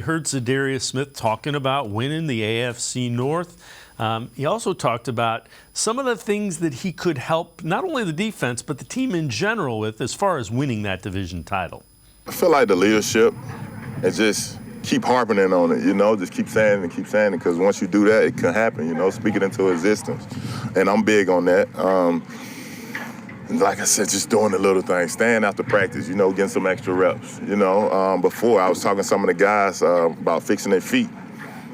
heard Za'Darius Smith talking about winning the AFC North. He also talked about some of the things that he could help not only the defense but the team in general with as far as winning that division title. I feel like the leadership and just keep harping in on it, just keep saying it because once you do that, it can happen, speak it into existence. And I'm big on that. Like I said, just doing the little things, staying after practice, getting some extra reps. Before I was talking to some of the guys about fixing their feet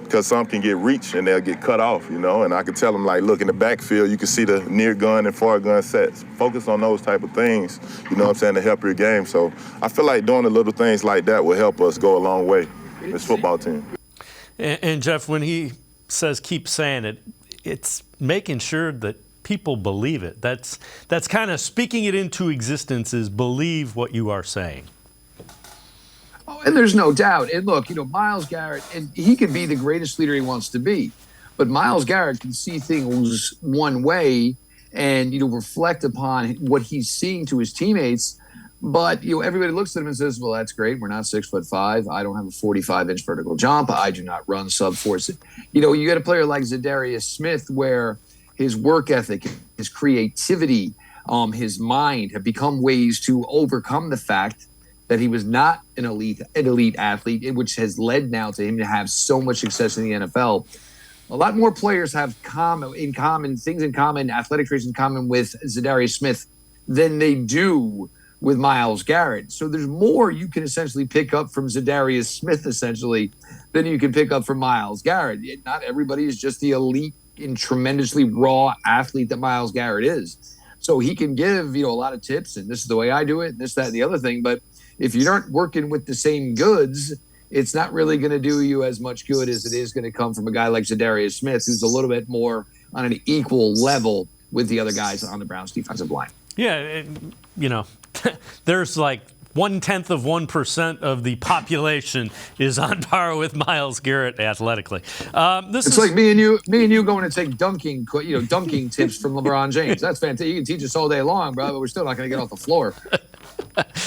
because some can get reached and they'll get cut off, and I could tell them, like, look, in the backfield, you can see the near gun and far gun sets. Focus on those type of things, to help your game. So I feel like doing the little things like that will help us go a long way, this football team. And Jeff, when he says keep saying it, it's making sure that people believe it. That's kind of speaking it into existence, is believe what you are saying. Oh, and there's no doubt. And look, Myles Garrett, and he can be the greatest leader he wants to be, but Myles Garrett can see things one way and, reflect upon what he's seeing to his teammates. But, everybody looks at him and says, well, that's great. We're not 6'5". I don't have a 45-inch vertical jump. I do not run sub-4. You get a player like Za'Darius Smith where his work ethic, his creativity, his mind have become ways to overcome the fact that he was not an elite athlete, which has led now to him to have so much success in the NFL. A lot more players have things in common, athletic traits in common with Za'Darius Smith than they do with Myles Garrett. So there's more you can essentially pick up from Za'Darius Smith, essentially, than you can pick up from Myles Garrett. Not everybody is just the elite and tremendously raw athlete that Myles Garrett is. So he can give, a lot of tips, and this is the way I do it, and this, that, and the other thing. But if you aren't working with the same goods, it's not really going to do you as much good as it is going to come from a guy like Za'Darius Smith, who's a little bit more on an equal level with the other guys on the Browns defensive line. Yeah, there's like 0.1% of the population is on par with Myles Garrett athletically. It's like me and you going to take dunking tips from LeBron James. That's fantastic. You can teach us all day long, bro, but we're still not going to get off the floor.